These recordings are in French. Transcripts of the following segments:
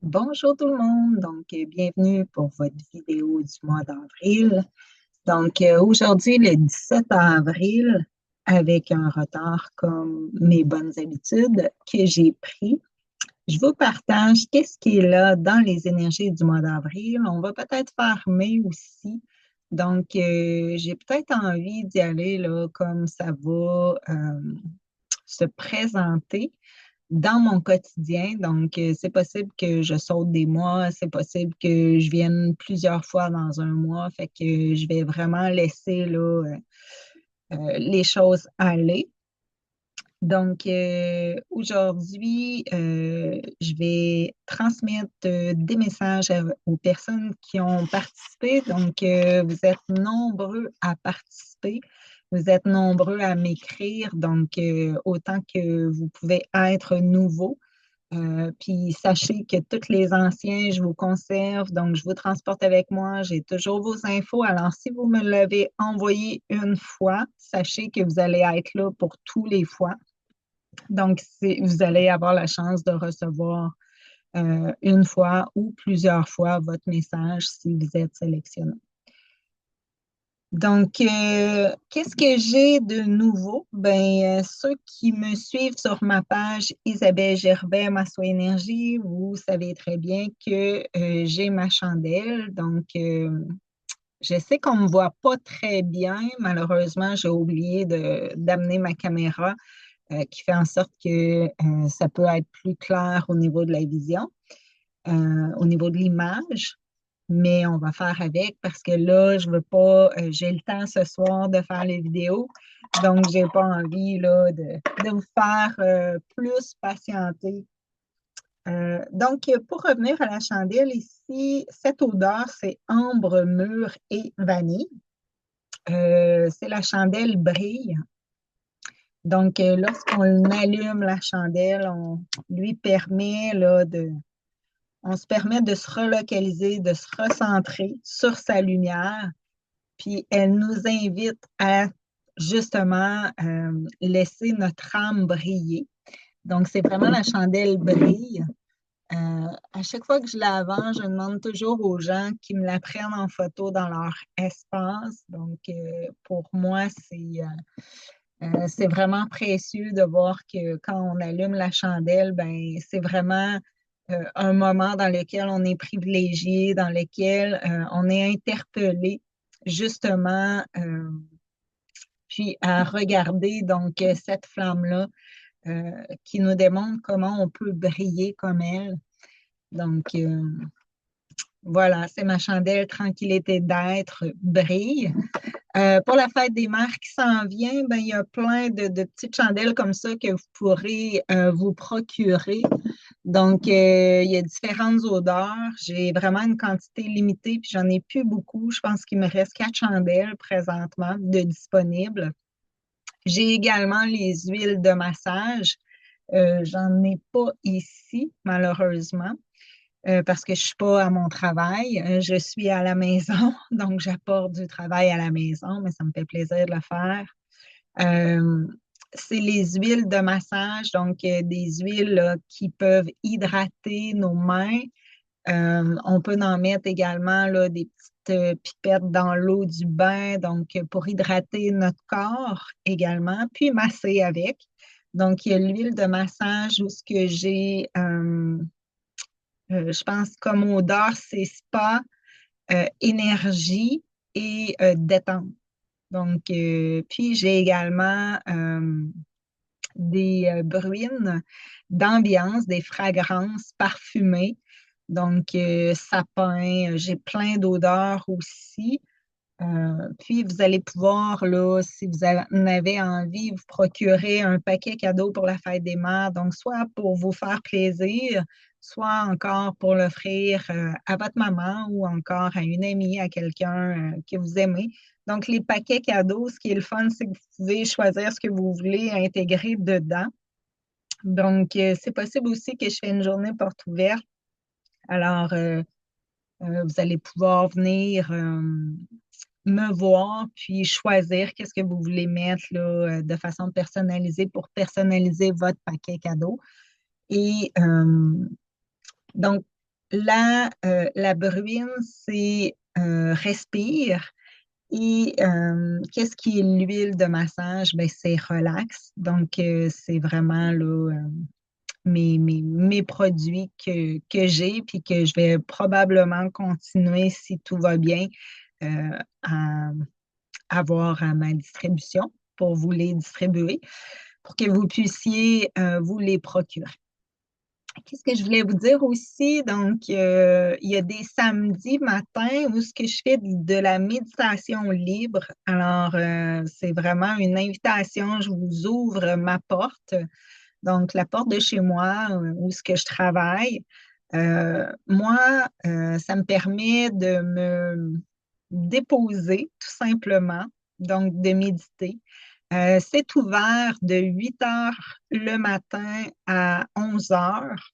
Bonjour tout le monde, bienvenue pour votre vidéo du mois d'avril. Aujourd'hui, le 17 avril, avec un retard comme mes bonnes habitudes que j'ai pris, je vous partage qu'est-ce qui est là dans les énergies du mois d'avril. On va peut-être faire mai aussi. J'ai peut-être envie d'y aller là, comme ça va se présenter dans mon quotidien. C'est possible que je saute des mois, c'est possible que je vienne plusieurs fois dans un mois. Fait que je vais vraiment laisser là, les choses aller. Aujourd'hui, je vais transmettre des messages aux personnes qui ont participé. Vous êtes nombreux à participer. Vous êtes nombreux à m'écrire. Autant que vous pouvez être nouveau. Puis sachez que tous les anciens, je vous conserve, donc je vous transporte avec moi. J'ai toujours vos infos. Alors, si vous me l'avez envoyé une fois, sachez que vous allez être là pour tous les fois. Vous allez avoir la chance de recevoir une fois ou plusieurs fois votre message si vous êtes sélectionné. Qu'est-ce que j'ai de nouveau? Ceux qui me suivent sur ma page Isabelle Gervais, Masso Énergie, vous savez très bien que j'ai ma chandelle. Je sais qu'on ne me voit pas très bien. Malheureusement, j'ai oublié d'amener ma caméra qui fait en sorte que ça peut être plus clair au niveau de la vision, au niveau de l'image. Mais on va faire avec parce que là, je veux pas, j'ai le temps ce soir de faire les vidéos, donc j'ai pas envie là, de vous faire plus patienter. Pour revenir à la chandelle ici, cette odeur, c'est ambre, mûre et vanille. C'est la chandelle brille. Lorsqu'on allume la chandelle, on se permet de se relocaliser, de se recentrer sur sa lumière, puis elle nous invite à justement laisser notre âme briller. Donc, c'est vraiment la chandelle brille. À chaque fois que je la vends, je demande toujours aux gens qui me la prennent en photo dans leur espace. Pour moi, c'est vraiment précieux de voir que quand on allume la chandelle, c'est vraiment un moment dans lequel on est privilégié, dans lequel on est interpellé justement, puis à regarder cette flamme-là qui nous démontre comment on peut briller comme elle. Donc, euh, voilà, c'est ma chandelle Tranquillité d'être brille. Pour la fête des mères qui s'en vient, il y a plein de petites chandelles comme ça que vous pourrez vous procurer. Il y a différentes odeurs. J'ai vraiment une quantité limitée, puis j'en ai plus beaucoup. Je pense qu'il me reste 4 chandelles présentement de disponibles. J'ai également les huiles de massage. J'en ai pas ici, malheureusement parce que je ne suis pas à mon travail. Je suis à la maison, donc j'apporte du travail à la maison, mais ça me fait plaisir de le faire. Euh, c'est les huiles de massage, des huiles là, qui peuvent hydrater nos mains. On peut en mettre également là, des petites pipettes dans l'eau du bain, pour hydrater notre corps également, puis masser avec. Donc, il y a l'huile de massage où ce que j'ai je pense comme odeur, c'est spa, énergie et détente. Puis j'ai également des bruines d'ambiance, des fragrances parfumées. Sapin, j'ai plein d'odeurs aussi. Puis vous allez pouvoir, là, si vous en avez envie, vous procurer un paquet cadeau pour la fête des mères. Donc, soit pour vous faire plaisir, soit encore pour l'offrir à votre maman ou encore à une amie, à quelqu'un que vous aimez. Donc, les paquets cadeaux, ce qui est le fun, c'est que vous pouvez choisir ce que vous voulez intégrer dedans. C'est possible aussi que je fais une journée porte ouverte. Alors, vous allez pouvoir venir me voir, puis choisir qu'est-ce que vous voulez mettre là, de façon personnalisée pour personnaliser votre paquet cadeau. Et donc, La bruine, c'est respire. Et qu'est-ce qui est l'huile de massage? Ben, c'est relax. Donc, c'est vraiment là, mes produits que j'ai, puis que je vais probablement continuer, si tout va bien, à avoir à ma distribution pour vous les distribuer, pour que vous puissiez vous les procurer. Qu'est-ce que je voulais vous dire aussi? Donc, il y a des samedis matins où ce que je fais de la méditation libre. Alors, c'est vraiment une invitation. Je vous ouvre ma porte. Donc, la porte de chez moi, où ce que je travaille. Moi, ça me permet de me déposer, tout simplement. Donc, de méditer. C'est ouvert de 8 heures le matin à 11 heures.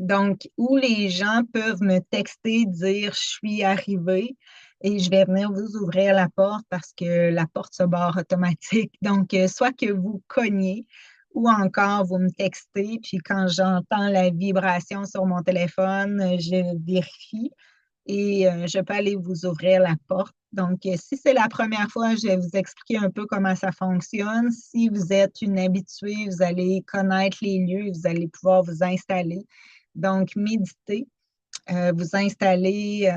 Donc, où les gens peuvent me texter, dire je suis arrivé et je vais venir vous ouvrir la porte parce que la porte se barre automatique. Donc, soit que vous cognez ou encore vous me textez, puis quand j'entends la vibration sur mon téléphone, je vérifie et je peux aller vous ouvrir la porte. Donc, si c'est la première fois, je vais vous expliquer un peu comment ça fonctionne. Si vous êtes une habituée, vous allez connaître les lieux, vous allez pouvoir vous installer. Donc, méditer, vous installer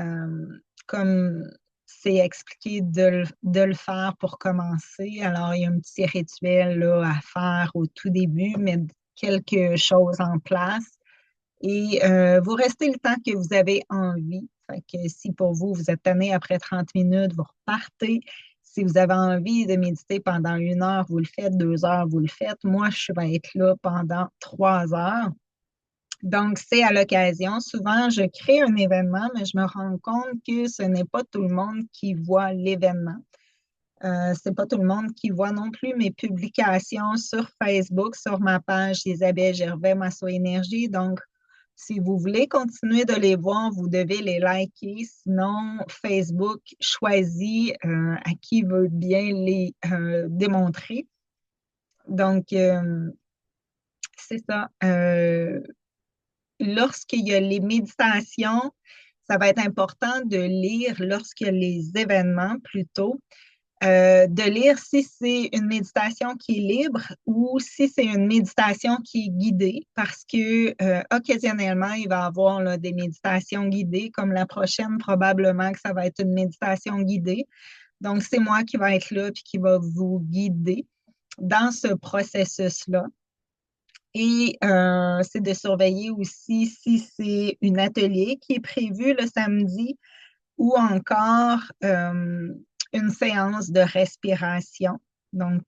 comme c'est expliqué de le faire pour commencer. Alors, il y a un petit rituel là, à faire au tout début, mettre quelque chose en place et vous restez le temps que vous avez envie. Fait que si pour vous, vous êtes tanné après 30 minutes, vous repartez. Si vous avez envie de méditer pendant 1 heure, vous le faites, 2 heures, vous le faites. Moi, je vais être là pendant 3 heures. Donc, c'est à l'occasion. Souvent, je crée un événement, mais je me rends compte que ce n'est pas tout le monde qui voit l'événement. C'est pas tout le monde qui voit non plus mes publications sur Facebook, sur ma page Isabelle Gervais, Masso Énergie. Donc, si vous voulez continuer de les voir, vous devez les liker. Sinon, Facebook choisit à qui veut bien les démontrer. Donc, c'est ça. Lorsqu'il y a les méditations, ça va être important de lire lorsqu'il y a les événements plutôt, de lire si c'est une méditation qui est libre ou si c'est une méditation qui est guidée, parce que occasionnellement, il va y avoir là, des méditations guidées, comme la prochaine, probablement que ça va être une méditation guidée. Donc, c'est moi qui va être là et qui va vous guider dans ce processus-là. Et c'est de surveiller aussi si c'est un atelier qui est prévu le samedi ou encore une séance de respiration. Donc,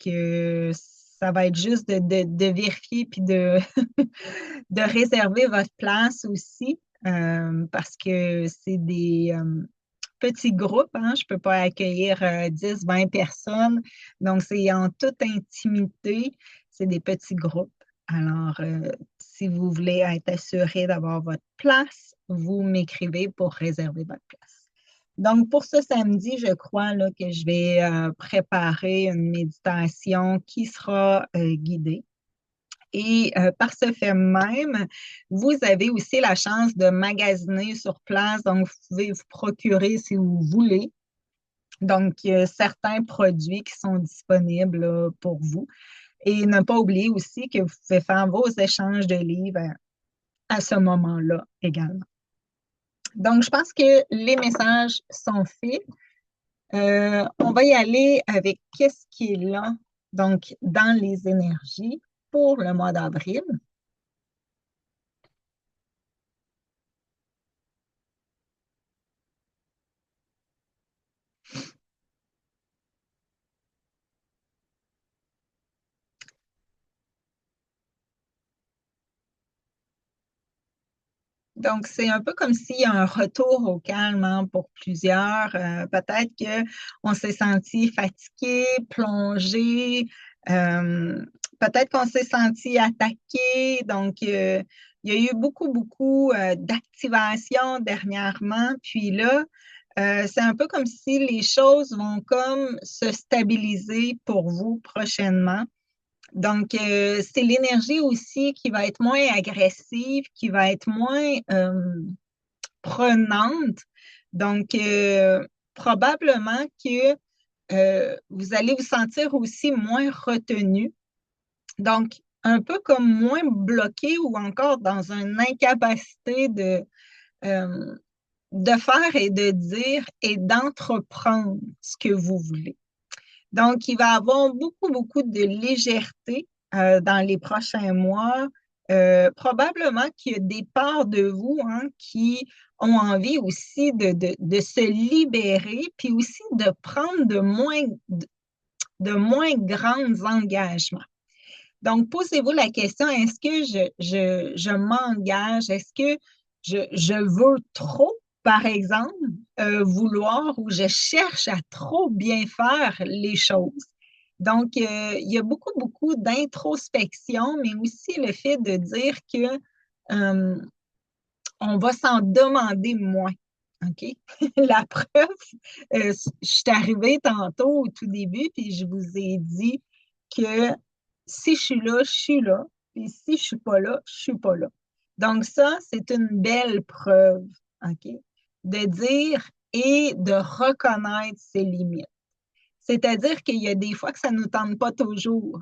ça va être juste de vérifier puis de réserver votre place aussi parce que c'est des petits groupes. Hein? Je ne peux pas accueillir 10, 20 personnes. Donc, c'est en toute intimité. C'est des petits groupes. Alors, si vous voulez être assuré d'avoir votre place, vous m'écrivez pour réserver votre place. Donc, pour ce samedi, je crois là, que je vais préparer une méditation qui sera guidée. Et par ce fait même, vous avez aussi la chance de magasiner sur place. Donc, vous pouvez vous procurer si vous voulez. Donc, certains produits qui sont disponibles là, pour vous. Et ne pas oublier aussi que vous pouvez faire vos échanges de livres à ce moment-là également. Donc, je pense que les messages sont faits. On va y aller avec qu'est-ce qui est là, donc dans les énergies pour le mois d'avril. Donc, c'est un peu comme s'il y a un retour au calme hein, pour plusieurs. Peut-être qu'on s'est senti fatigué, plongé, euh, peut-être qu'on s'est senti attaqué. Donc, il y a eu beaucoup d'activations dernièrement. Puis là, c'est un peu comme si les choses vont comme se stabiliser pour vous prochainement. Donc, c'est l'énergie aussi qui va être moins agressive, qui va être moins prenante. Donc, probablement que vous allez vous sentir aussi moins retenu. Donc, un peu comme moins bloqué ou encore dans une incapacité euh, de faire et de dire et d'entreprendre ce que vous voulez. Donc, il va y avoir beaucoup, beaucoup de légèreté dans les prochains mois. Probablement qu'il y a des parts de vous hein, qui ont envie aussi de se libérer, puis aussi de prendre de moins grands engagements. Donc, posez-vous la question, est-ce que je m'engage? Est-ce que je veux trop, par exemple, vouloir ou je cherche à trop bien faire les choses? Donc, il y a beaucoup, beaucoup d'introspection, mais aussi le fait de dire que euh, on va s'en demander moins. OK? La preuve, je suis arrivée tantôt au tout début, puis je vous ai dit que si je suis là, je suis là. Et si je suis pas là, je suis pas là. Donc ça, c'est une belle preuve, OK? De dire et de reconnaître ses limites. C'est-à-dire qu'il y a des fois que ça ne nous tente pas toujours.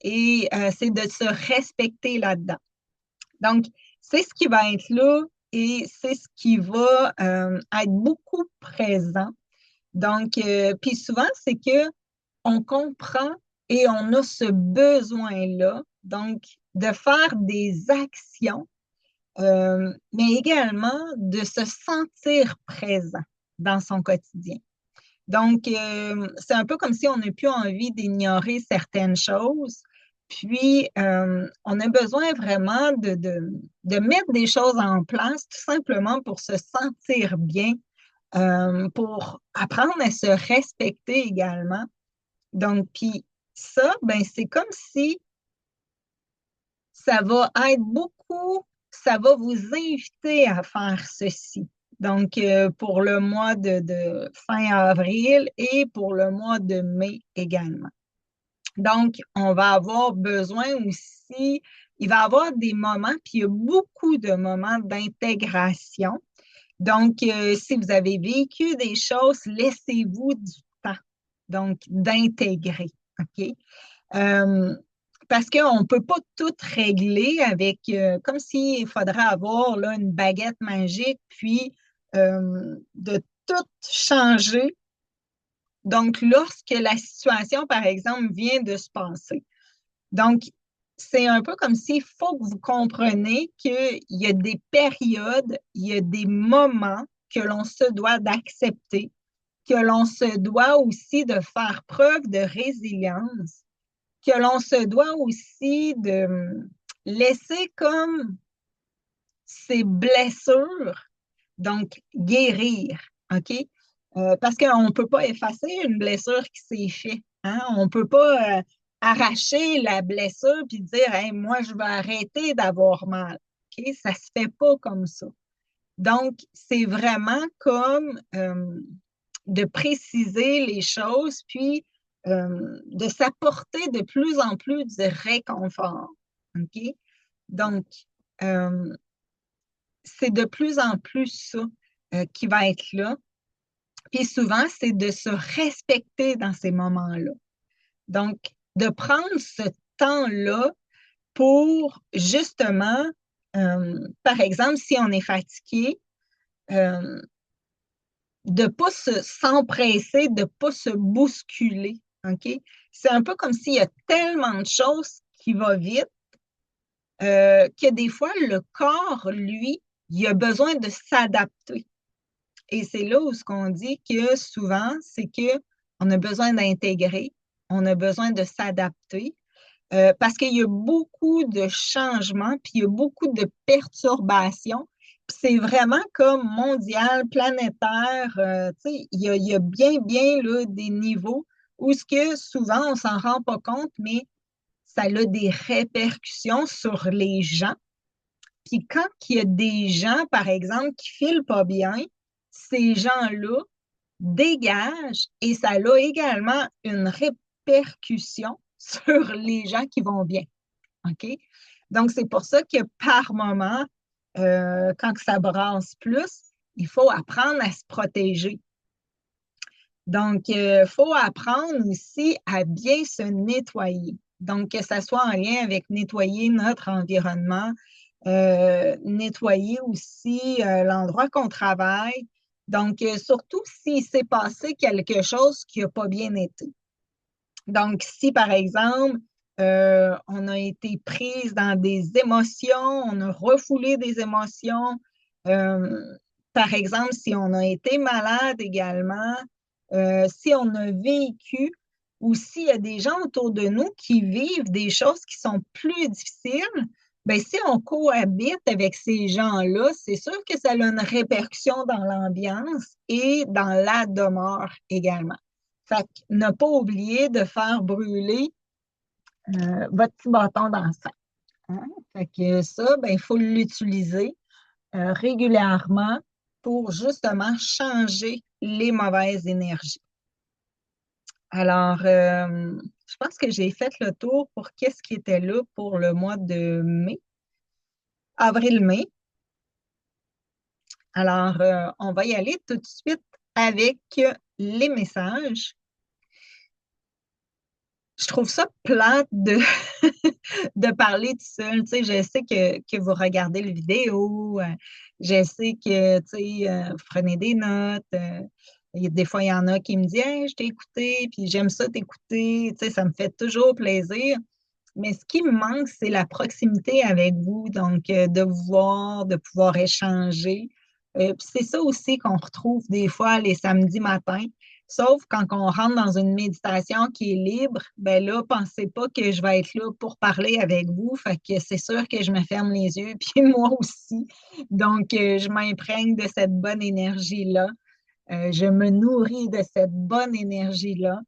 Et c'est de se respecter là-dedans. Donc, c'est ce qui va être là et c'est ce qui va être beaucoup présent. Donc, puis souvent, c'est que on comprend et on a ce besoin-là, donc de faire des actions, mais également de se sentir présent dans son quotidien. Donc, c'est un peu comme si on n'a plus envie d'ignorer certaines choses. Puis, on a besoin vraiment de mettre des choses en place tout simplement pour se sentir bien, pour apprendre à se respecter également. Donc, puis ça, ben, c'est comme si ça va être beaucoup, ça va vous inviter à faire ceci. Donc, pour le mois de fin avril et pour le mois de mai également. Donc, on va avoir besoin aussi, il va y avoir des moments, puis il y a beaucoup de moments d'intégration. Donc, si vous avez vécu des choses, laissez-vous du temps, donc d'intégrer. OK? Euh, Parce qu'on ne peut pas tout régler avec, comme s'il faudrait avoir là, une baguette magique, puis de tout changer. Donc, lorsque la situation, par exemple, vient de se passer. Donc, c'est un peu comme s'il faut que vous compreniez qu'il y a des périodes, il y a des moments que l'on se doit d'accepter, que l'on se doit aussi de faire preuve de résilience, que l'on se doit aussi de laisser comme ces blessures, donc guérir, OK? Parce qu'on ne peut pas effacer une blessure qui s'est faite. Hein? On ne peut pas arracher la blessure puis dire hey, moi, je vais arrêter d'avoir mal. OK? Ça ne se fait pas comme ça. Donc, c'est vraiment comme de préciser les choses, puis de s'apporter de plus en plus de réconfort. OK? Donc, euh, c'est de plus en plus ça qui va être là. Puis souvent, c'est de se respecter dans ces moments-là. Donc, de prendre ce temps-là pour justement, par exemple, si on est fatigué, euh, de ne pas s'empresser, de ne pas se bousculer. OK? C'est un peu comme s'il y a tellement de choses qui vont vite que des fois, le corps, lui, il a besoin de s'adapter. Et c'est là où ce qu'on dit que souvent, c'est qu'on a besoin d'intégrer, on a besoin de s'adapter, parce qu'il y a beaucoup de changements, puis il y a beaucoup de perturbations. Puis c'est vraiment comme mondial, planétaire. Il y a bien, bien là, des niveaux où ce que souvent on s'en rend pas compte, mais ça a des répercussions sur les gens. Puis quand il y a des gens, par exemple, qui filent pas bien, ces gens-là dégagent et ça a également une répercussion sur les gens qui vont bien. OK? Donc, c'est pour ça que par moment, quand ça brasse plus, il faut apprendre à se protéger. Donc, il faut apprendre aussi à bien se nettoyer. Donc, que ça soit en lien avec nettoyer notre environnement, nettoyer aussi l'endroit qu'on travaille. Donc, surtout s'il s'est passé quelque chose qui n'a pas bien été. Donc, si par exemple, on a été prise dans des émotions, on a refoulé des émotions, euh, par exemple, si on a été malade également, si on a vécu ou s'il y a des gens autour de nous qui vivent des choses qui sont plus difficiles, bien, si on cohabite avec ces gens-là, c'est sûr que ça a une répercussion dans l'ambiance et dans la demeure également. Fait que ne pas oublier de faire brûler votre petit bâton d'encens. Hein? Fait que ça, ben, il faut l'utiliser régulièrement pour justement changer les mauvaises énergies. Alors, je pense que j'ai fait le tour pour qu'est-ce qui était là pour le mois de mai, avril-mai. Alors, on va y aller tout de suite avec les messages. Je trouve ça plate de, de parler tout seul. Tu sais, je sais que vous regardez le vidéo, je sais que tu sais, vous prenez des notes. Des fois, il y en a qui me disent Hey, je t'ai écouté, puis j'aime ça t'écouter. Tu sais, ça me fait toujours plaisir. Mais ce qui me manque, c'est la proximité avec vous, donc de vous voir, de pouvoir échanger. Puis c'est ça aussi qu'on retrouve des fois les samedis matins. Sauf quand on rentre dans une méditation qui est libre, ben là, pensez pas que je vais être là pour parler avec vous. Fait que c'est sûr que je me ferme les yeux, puis moi aussi. Donc, je m'imprègne de cette bonne énergie-là. Je me nourris de cette bonne énergie-là.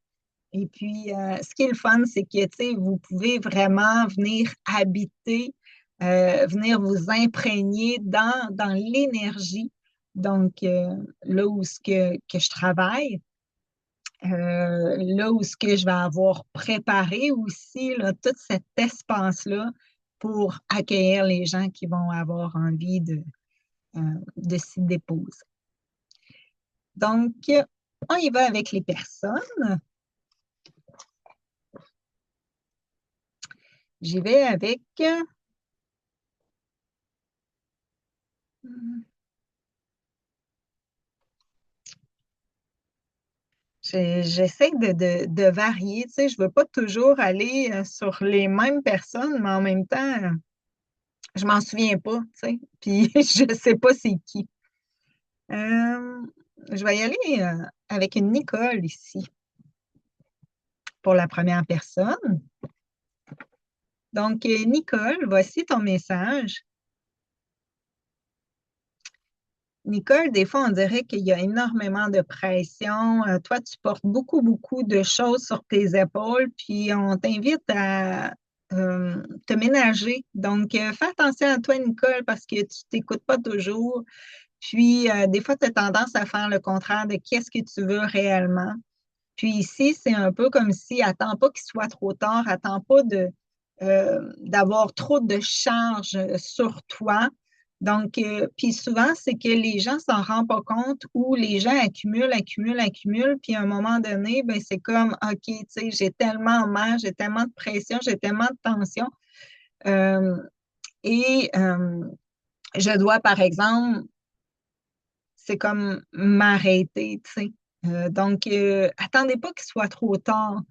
Et puis, ce qui est le fun, c'est que, tu sais, vous pouvez vraiment venir habiter, venir vous imprégner dans l'énergie. Donc, là où que je travaille, là où ce que je vais avoir préparé aussi, là, tout cet espace-là pour accueillir les gens qui vont avoir envie de s'y déposer. Donc, on y va avec les personnes. J'y vais avec j'essaie de varier, tu sais, je ne veux pas toujours aller sur les mêmes personnes, mais en même temps, je m'en souviens pas, tu sais, puis je ne sais pas c'est qui. Euh, je vais y aller avec une Nicole ici pour la première personne. Donc, Nicole, voici ton message. Nicole, des fois, on dirait qu'il y a énormément de pression. Toi, tu portes beaucoup, beaucoup de choses sur tes épaules, puis on t'invite à te ménager. Donc, fais attention à toi, Nicole, parce que tu t'écoutes pas toujours. Puis, des fois, tu as tendance à faire le contraire de qu'est-ce que tu veux réellement. Puis ici, c'est un peu comme si, attends pas qu'il soit trop tard, attends pas d'avoir trop de charges sur toi. Donc, puis souvent, c'est que les gens s'en rendent pas compte ou les gens accumulent, accumulent, accumulent, puis à un moment donné, ben, c'est comme, OK, tu sais, j'ai tellement mal, j'ai tellement de pression, j'ai tellement de tension. Euh, et je dois, par exemple, c'est comme m'arrêter, tu sais. Donc, attendez pas qu'il soit trop tard.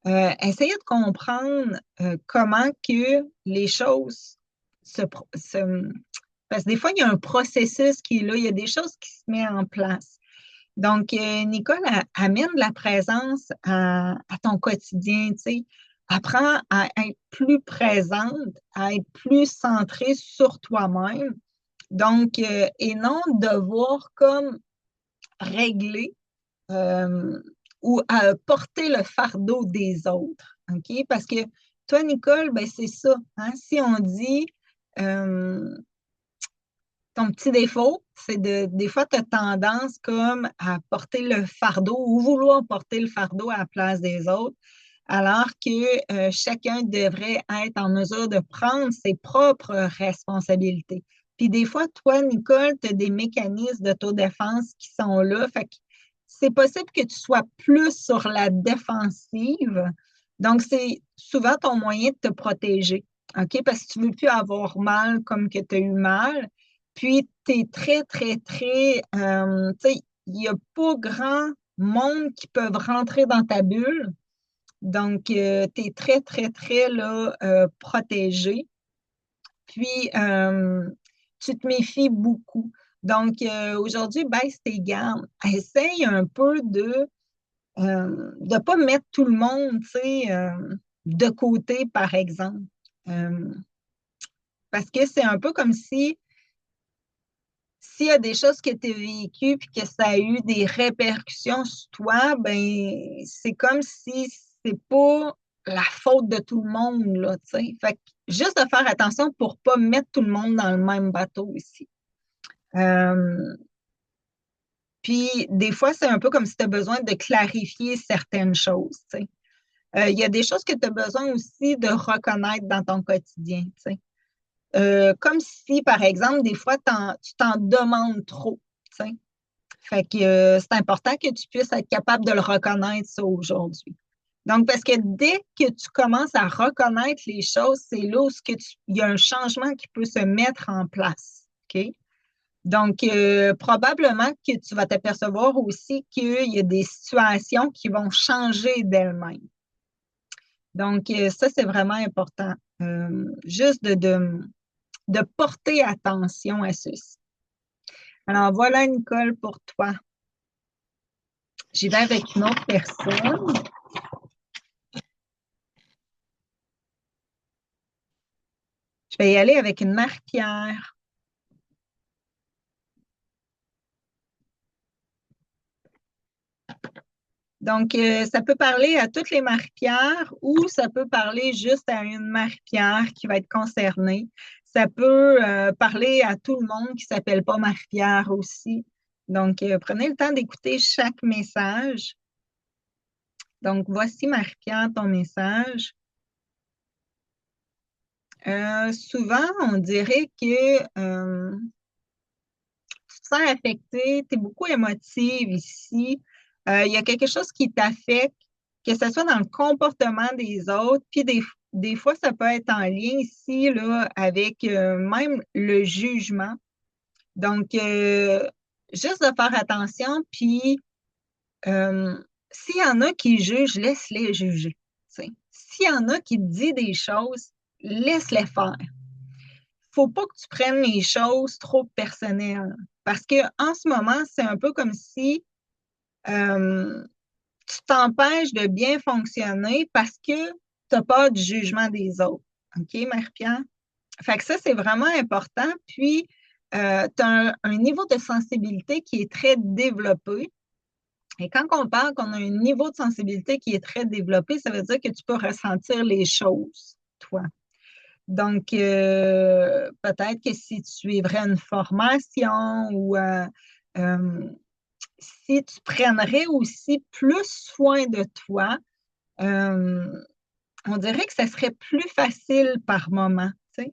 Essayez de comprendre comment que les choses se. Parce que des fois, il y a un processus qui est là, il y a des choses qui se mettent en place. Donc, Nicole, amène de la présence à ton quotidien, tu sais. Apprends à être plus présente, à être plus centrée sur toi-même. Donc, et non devoir comme régler euh, ou à porter le fardeau des autres. OK? Parce que toi, Nicole, ben, c'est ça. Hein? Si on dit ton petit défaut, c'est des fois, tu as tendance comme à porter le fardeau ou vouloir porter le fardeau à la place des autres, alors que chacun devrait être en mesure de prendre ses propres responsabilités. Puis des fois, toi, Nicole, tu as des mécanismes d'autodéfense qui sont là. Fait que c'est possible que tu sois plus sur la défensive. Donc, c'est souvent ton moyen de te protéger. OK? Parce que tu ne veux plus avoir mal comme que tu as eu mal. Puis, tu es très, très, très, tu sais, il n'y a pas grand monde qui peuvent rentrer dans ta bulle. Donc, tu es très, très, très là, protégé. Puis, tu te méfies beaucoup. Donc, aujourd'hui, baisse tes gardes. Essaye un peu de ne pas mettre tout le monde, tu sais, de côté, par exemple. Euh, Parce que c'est un peu comme si s'il y a des choses que tu as vécues et que ça a eu des répercussions sur toi, ben c'est comme si c'est pas la faute de tout le monde, là, tu sais. Fait que juste de faire attention pour ne pas mettre tout le monde dans le même bateau ici. Euh, Puis des fois, c'est un peu comme si tu as besoin de clarifier certaines choses, tu sais. Il y a des choses que tu as besoin aussi de reconnaître dans ton quotidien, tu sais. Comme si, par exemple, des fois, tu t'en demandes trop, tu sais. Fait que c'est important que tu puisses être capable de le reconnaître, ça, aujourd'hui. Donc, parce que dès que tu commences à reconnaître les choses, c'est là où il y a un changement qui peut se mettre en place. OK? Donc, probablement que tu vas t'apercevoir aussi qu'il y a des situations qui vont changer d'elles-mêmes. Donc, ça, c'est vraiment important. Juste de porter attention à ceci. Alors, voilà, Nicole, pour toi. J'y vais avec une autre personne. Je vais y aller avec une Marie-Pierre. Donc, ça peut parler à toutes les Marie-Pierre ou ça peut parler juste à une Marie-Pierre qui va être concernée. Ça peut parler à tout le monde qui ne s'appelle pas Marie-Pierre aussi. Donc, prenez le temps d'écouter chaque message. Donc, voici Marie-Pierre, ton message. Souvent, on dirait que tu te sens affectée, tu es beaucoup émotive ici. Il y a quelque chose qui t'affecte, que ce soit dans le comportement des autres, puis des fois, ça peut être en lien ici là, avec même le jugement. Donc, juste de faire attention, puis euh, s'il y en a qui jugent, laisse-les juger. Tu sais. S'il y en a qui te disent des choses, laisse-les faire. Faut pas que tu prennes les choses trop personnelles. Parce que en ce moment, c'est un peu comme si euh, tu t'empêches de bien fonctionner parce que tu n'as pas du jugement des autres. OK, Marie-Pierre? Fait que ça, c'est vraiment important. Puis, tu as un niveau de sensibilité qui est très développé. Et quand on parle qu'on a un niveau de sensibilité qui est très développé, ça veut dire que tu peux ressentir les choses, toi. Donc, peut-être que si tu suivrais une formation ou euh, si tu prendrais aussi plus soin de toi, euh, on dirait que ça serait plus facile par moment, tu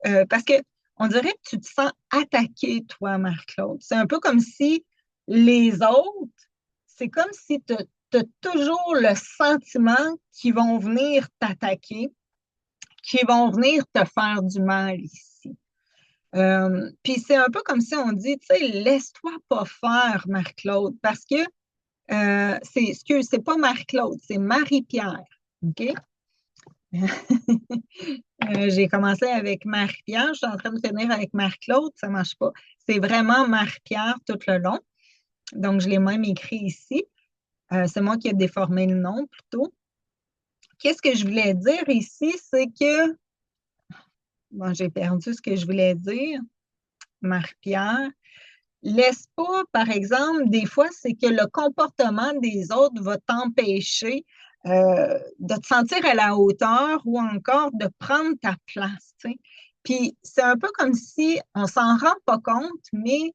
sais. Parce que on dirait que tu te sens attaqué, toi, Marc-Claude. C'est un peu comme si les autres, c'est comme si tu as toujours le sentiment qu'ils vont venir t'attaquer, qu'ils vont venir te faire du mal ici. Puis c'est un peu comme si on dit, tu sais, laisse-toi pas faire, Marc-Claude, parce que c'est pas Marc-Claude, c'est Marie-Pierre. OK? J'ai commencé avec Marie-Pierre, je suis en train de finir avec Marc-Claude, ça marche pas. C'est vraiment Marie-Pierre tout le long. Donc, je l'ai même écrit ici. C'est moi qui ai déformé le nom plutôt. Qu'est-ce que je voulais dire ici? C'est que, bon, j'ai perdu ce que je voulais dire, Marie-Pierre. Laisse pas, par exemple, des fois, c'est que le comportement des autres va t'empêcher de te sentir à la hauteur ou encore de prendre ta place, tu sais. Puis c'est un peu comme si on s'en rend pas compte, mais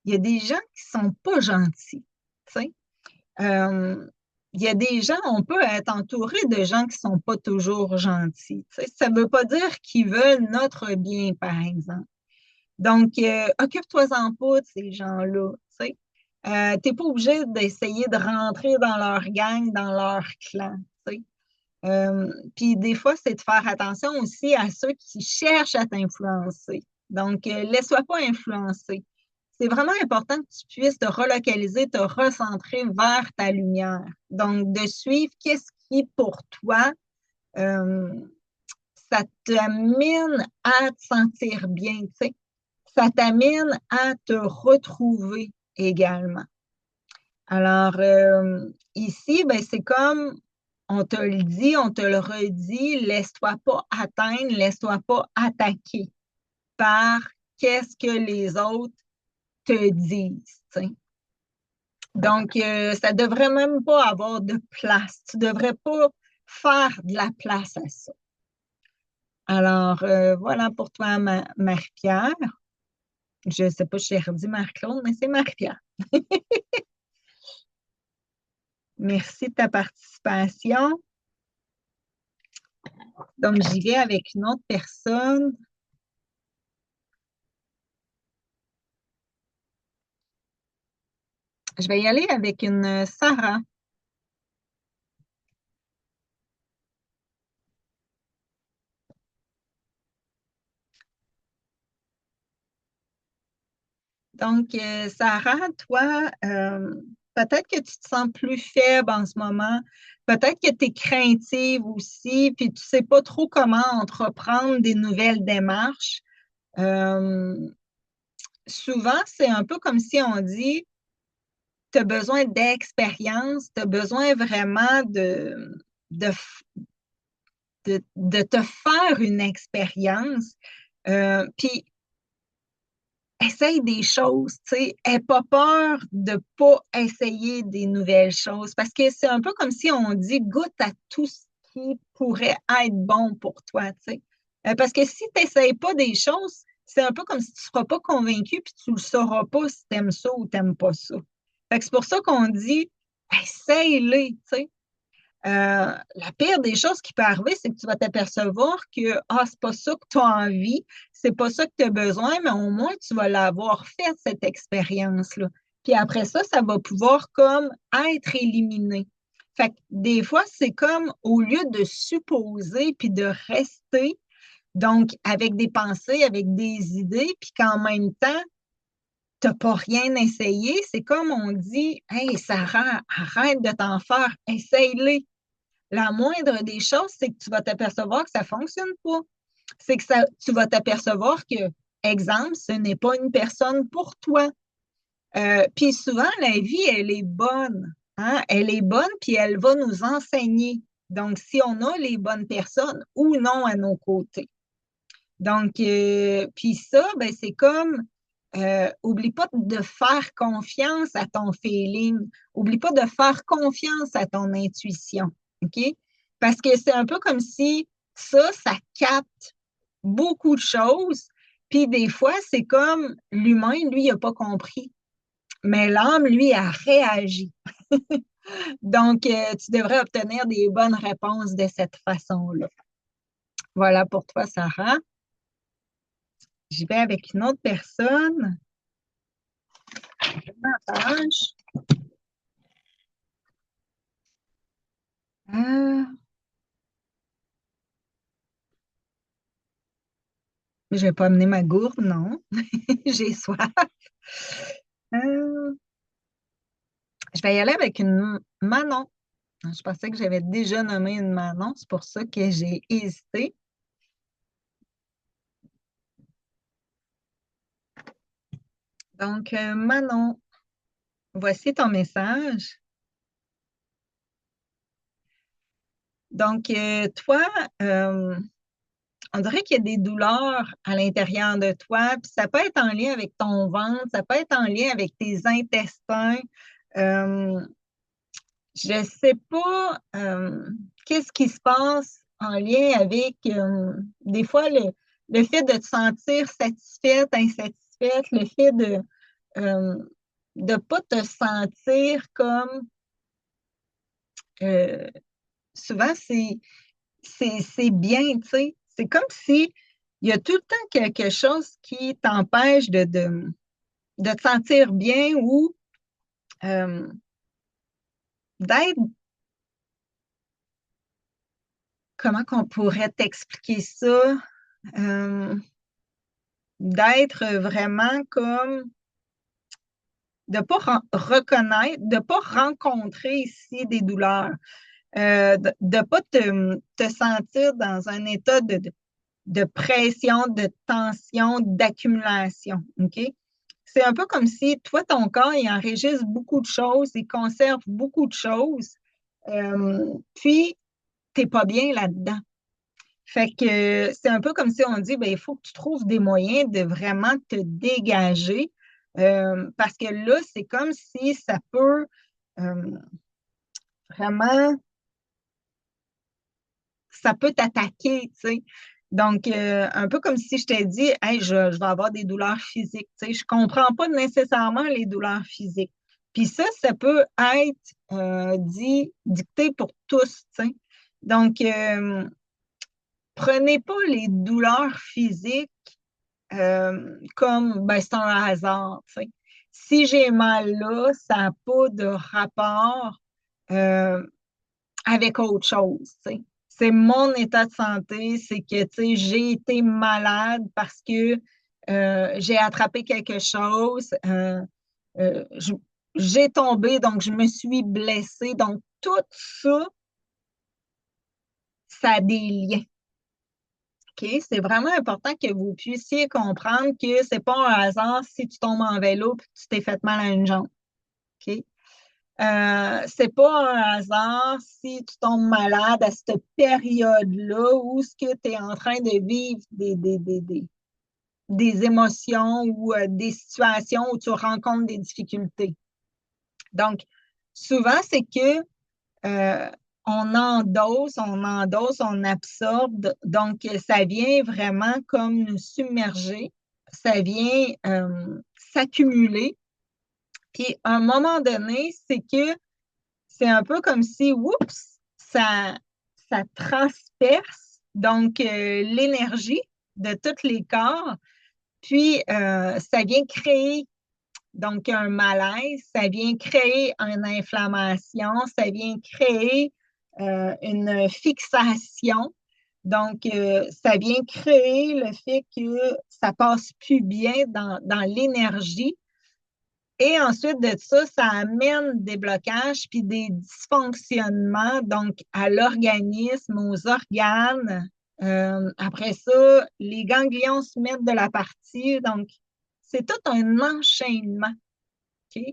il y a des gens qui sont pas gentils, tu sais. Euh, il y a des gens, on peut être entouré de gens qui sont pas toujours gentils, tu sais. Ça veut pas dire qu'ils veulent notre bien, par exemple. Donc, occupe-toi-en pas de ces gens-là, tu sais. T'es pas obligé d'essayer de rentrer dans leur gang, dans leur clan, tu sais. Puis des fois, c'est de faire attention aussi à ceux qui cherchent à t'influencer. Donc, laisse-toi pas influencer. C'est vraiment important que tu puisses te relocaliser, te recentrer vers ta lumière. Donc, de suivre qu'est-ce qui, pour toi, euh, ça t'amène à te sentir bien, tu sais. Ça t'amène à te retrouver également. Alors, ici, ben, c'est comme on te le dit, on te le redit, laisse-toi pas atteindre, laisse-toi pas attaquer par qu'est-ce que les autres te disent, tu sais. Donc, ça devrait même pas avoir de place. Tu devrais pas faire de la place à ça. Alors, voilà pour toi, Marie-Pierre. Je ne sais pas si j'ai redit Marc-Claude, mais c'est Marie-Pierre. Merci de ta participation. Donc, j'y vais avec une autre personne. Je vais y aller avec une Sarah. Donc, Sarah, toi, peut-être que tu te sens plus faible en ce moment. Peut-être que tu es craintive aussi, puis tu ne sais pas trop comment entreprendre des nouvelles démarches. Euh, Souvent, c'est un peu comme si on dit, tu as besoin d'expérience, tu as besoin vraiment de, de te faire une expérience. Puis essaye des choses, tu sais. Aie pas peur de pas essayer des nouvelles choses parce que c'est un peu comme si on dit goûte à tout ce qui pourrait être bon pour toi, tu sais. Parce que si tu n'essayes pas des choses, c'est un peu comme si tu ne seras pas convaincu puis tu ne sauras pas si tu aimes ça ou tu n'aimes pas ça. Fait que c'est pour ça qu'on dit essaye-les, tu sais. La pire des choses qui peut arriver, c'est que tu vas t'apercevoir que c'est pas ça que tu as envie, c'est pas ça que tu as besoin, mais au moins tu vas l'avoir fait, cette expérience-là. Puis après ça, ça va pouvoir comme être éliminé. Fait que des fois, c'est comme au lieu de supposer puis de rester, donc avec des pensées, avec des idées, puis qu'en même temps, tu n'as pas rien essayé, c'est comme on dit, hey Sarah, arrête de t'en faire, essaye-les. La moindre des choses, c'est que tu vas t'apercevoir que ça ne fonctionne pas. C'est que tu vas t'apercevoir que, exemple, ce n'est pas une personne pour toi. Puis souvent, la vie, elle est bonne. Hein? Elle est bonne, puis elle va nous enseigner. Donc, si on a les bonnes personnes ou non à nos côtés. Donc, puis ça, ben, c'est comme, oublie pas de faire confiance à ton feeling. Oublie pas de faire confiance à ton intuition. OK? Parce que c'est un peu comme si ça capte beaucoup de choses. Puis des fois, c'est comme l'humain, lui, il n'a pas compris. Mais l'âme, lui, a réagi. Donc, tu devrais obtenir des bonnes réponses de cette façon-là. Voilà pour toi, Sarah. J'y vais avec une autre personne. Ma page. Euh, je vais pas amener ma gourde, non. J'ai soif. Euh, je vais y aller avec une Manon. Je pensais que j'avais déjà nommé une Manon, c'est pour ça que j'ai hésité. Donc, Manon, voici ton message. Donc, toi, euh, on dirait qu'il y a des douleurs à l'intérieur de toi, puis ça peut être en lien avec ton ventre, ça peut être en lien avec tes intestins. Euh, je ne sais pas qu'est-ce qui se passe en lien avec des fois le fait de te sentir satisfaite, insatisfaite, le fait de ne pas te sentir comme souvent c'est bien, tu sais. C'est comme si il y a tout le temps quelque chose qui t'empêche de te sentir bien ou euh, d'être, comment qu'on pourrait t'expliquer ça? Euh, D'être vraiment comme, de ne pas reconnaître, de ne pas rencontrer ici des douleurs, de ne pas te sentir dans un état de pression, de tension, d'accumulation. OK? C'est un peu comme si toi, ton corps, il enregistre beaucoup de choses, il conserve beaucoup de choses, puis tu n'es pas bien là-dedans. Fait que c'est un peu comme si on dit, ben, il faut que tu trouves des moyens de vraiment te dégager, parce que là, c'est comme si ça peut euh, vraiment, ça peut t'attaquer, tu sais. Donc, un peu comme si je t'ai dit, hey, je vais avoir des douleurs physiques, tu sais. Je comprends pas nécessairement les douleurs physiques. Puis ça peut être dicté pour tous, tu sais. Donc, prenez pas les douleurs physiques comme ben, c'est un hasard. Tu sais. Si j'ai mal là, ça n'a pas de rapport euh, avec autre chose. Tu sais. C'est mon état de santé, c'est que tu sais, j'ai été malade parce que j'ai attrapé quelque chose, euh, je- j'ai tombé, donc je me suis blessée. Donc, tout ça, ça a des liens. OK? C'est vraiment important que vous puissiez comprendre que c'est pas un hasard si tu tombes en vélo et que tu t'es fait mal à une jambe. OK? C'est pas un hasard si tu tombes malade à cette période-là où ce que tu es en train de vivre des émotions ou des situations où tu rencontres des difficultés. Donc, souvent, c'est que euh, on endosse, on absorbe. Donc, ça vient vraiment comme nous submerger. Ça vient s'accumuler. Puis, à un moment donné, c'est que c'est un peu comme si, oups, ça transperce donc l'énergie de tous les corps. Puis, ça vient créer donc un malaise, ça vient créer une inflammation, ça vient créer une fixation. Donc, ça vient créer le fait que ça passe plus bien dans l'énergie. Et ensuite de ça, ça amène des blocages puis des dysfonctionnements donc à l'organisme, aux organes. Après ça, les ganglions se mettent de la partie. Donc, c'est tout un enchaînement. OK?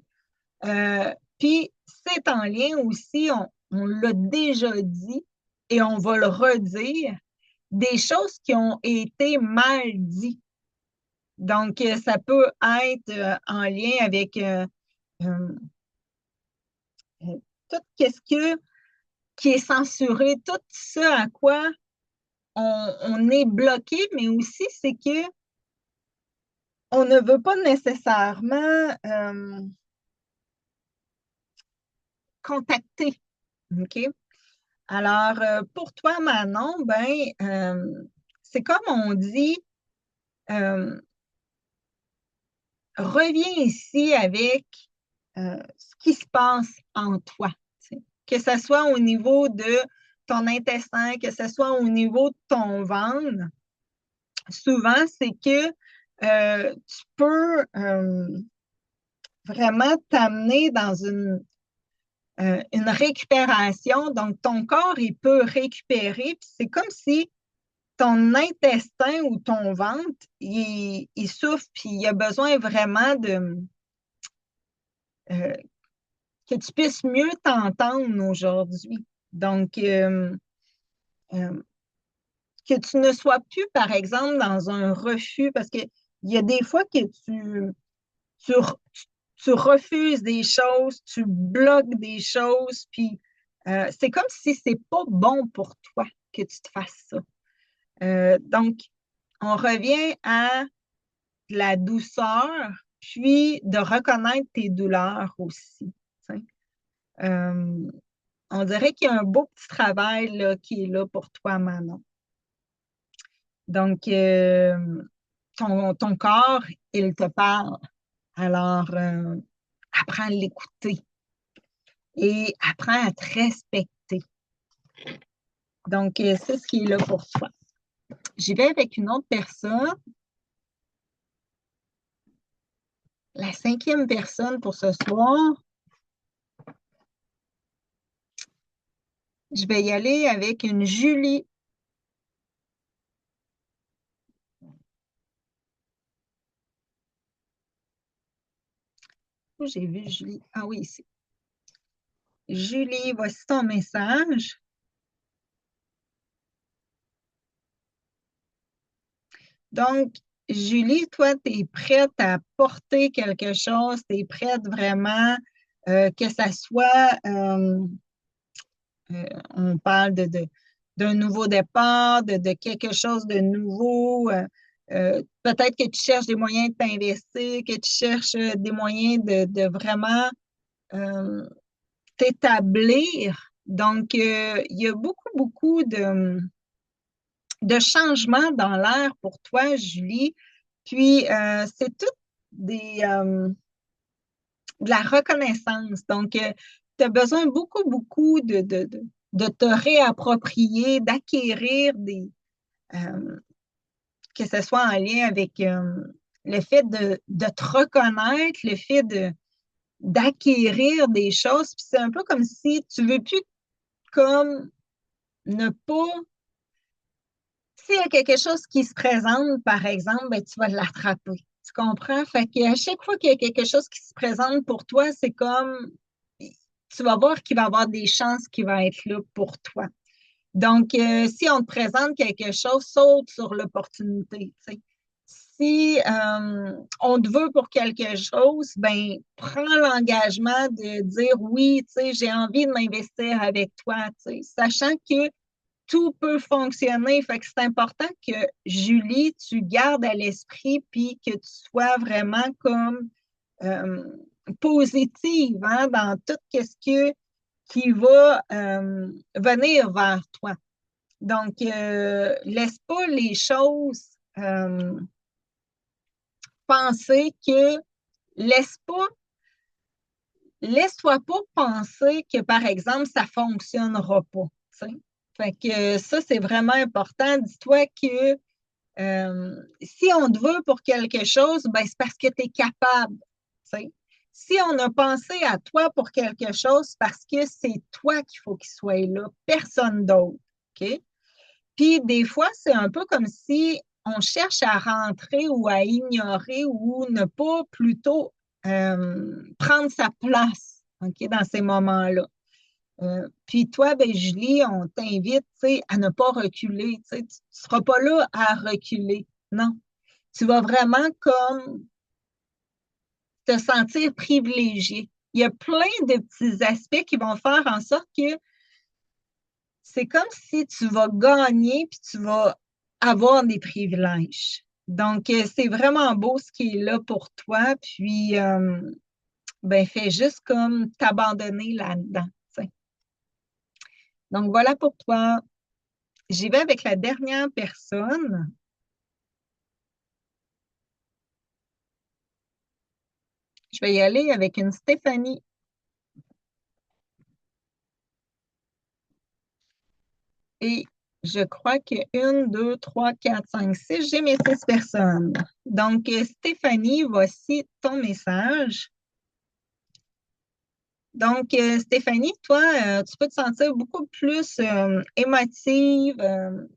Puis, c'est en lien aussi, on l'a déjà dit et on va le redire, des choses qui ont été mal dites. Donc, ça peut être en lien avec euh, euh, tout ce qui est censuré, tout ce à quoi on est bloqué, mais aussi c'est que on ne veut pas nécessairement contacter. OK? Alors, pour toi, Manon, ben, c'est comme on dit, euh, reviens ici avec ce qui se passe en toi. Tu sais. Que ce soit au niveau de ton intestin, que ce soit au niveau de ton ventre. Souvent, c'est que tu peux vraiment t'amener dans une récupération. Donc, ton corps, il peut récupérer. Puis c'est comme si ton intestin ou ton ventre, il souffre, puis il a besoin vraiment euh, que tu puisses mieux t'entendre aujourd'hui. Donc, euh, que tu ne sois plus, par exemple, dans un refus, parce qu'il y a des fois que tu, tu refuses des choses, tu bloques des choses, puis c'est comme si c'est pas bon pour toi que tu te fasses ça. Donc, on revient à la douceur, puis de reconnaître tes douleurs aussi. Euh, on dirait qu'il y a un beau petit travail là, qui est là pour toi, Manon. Donc, ton corps, il te parle. Alors, apprends à l'écouter et apprends à te respecter. Donc, c'est ce qui est là pour toi. J'y vais avec une autre personne. La cinquième personne pour ce soir, je vais y aller avec une Julie. Où j'ai vu Julie? Ah oui, ici. Julie, voici ton message. Donc, Julie, toi, tu es prête à porter quelque chose, tu es prête vraiment que ça soit, on parle d'un nouveau départ, de quelque chose de nouveau. Peut-être que tu cherches des moyens de t'investir, que tu cherches des moyens de vraiment euh, t'établir. Donc, il y a beaucoup, beaucoup de changements dans l'air pour toi, Julie. Puis, c'est tout de la reconnaissance. Donc, tu as besoin beaucoup, beaucoup de te réapproprier, d'acquérir que ce soit en lien avec le fait de te reconnaître, le fait d'acquérir des choses. Puis c'est un peu comme si tu veux plus comme ne pas. S'il y a quelque chose qui se présente, par exemple, ben, tu vas l'attraper. Tu comprends? Fait qu'à chaque fois qu'il y a quelque chose qui se présente pour toi, c'est comme tu vas voir qu'il va y avoir des chances qui vont être là pour toi. Donc, si on te présente quelque chose, saute sur l'opportunité. Tu sais. Si on te veut pour quelque chose, ben prends l'engagement de dire oui, tu sais, j'ai envie de m'investir avec toi, tu sais, sachant que tout peut fonctionner. Fait que c'est important que Julie, tu gardes à l'esprit puis que tu sois vraiment comme euh, positive hein, dans tout ce qui va venir vers toi. Donc, laisse pas les choses penser que laisse pas, laisse-toi pas penser que, par exemple, ça fonctionnera pas. Tu sais. Fait que ça, c'est vraiment important. Dis-toi que si on te veut pour quelque chose, ben, c'est parce que tu es capable. Tu sais. Si on a pensé à toi pour quelque chose, c'est parce que c'est toi qu'il faut qu'il soit là, personne d'autre. OK? Puis des fois, c'est un peu comme si on cherche à rentrer ou à ignorer ou ne pas plutôt prendre sa place, OK, dans ces moments-là. Puis toi, ben, Julie, on t'invite, tu sais, à ne pas reculer. Tu sais, tu ne seras pas là à reculer. Non. Tu vas vraiment comme te sentir privilégié. Il y a plein de petits aspects qui vont faire en sorte que c'est comme si tu vas gagner puis tu vas avoir des privilèges. Donc, c'est vraiment beau ce qui est là pour toi. Puis, ben, fais juste comme t'abandonner là-dedans. Tu sais. Donc, voilà pour toi. J'y vais avec la dernière personne. Je vais y aller avec une Stéphanie. Et je crois que une, deux, trois, quatre, cinq, six, j'ai mes six personnes. Donc, Stéphanie, voici ton message. Donc, Stéphanie, toi, tu peux te sentir beaucoup plus émotive.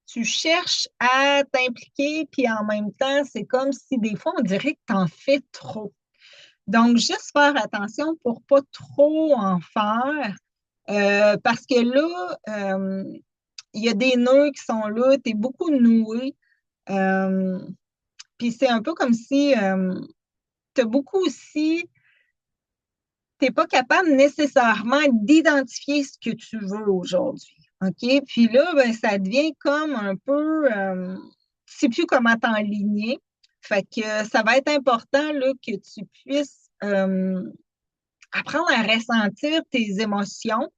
Tu cherches à t'impliquer, puis en même temps, c'est comme si des fois, on dirait que tu en fais trop. Donc, juste faire attention pour pas trop en faire, parce que là, il y a des nœuds qui sont là, tu es beaucoup noué. Euh, Puis c'est un peu comme si tu as beaucoup aussi tu n'es pas capable nécessairement d'identifier ce que tu veux aujourd'hui. OK? Puis là, ben, ça devient comme un peu, tu ne sais plus comment t'enligner. Fait que ça va être important là, que tu puisses apprendre à ressentir tes émotions,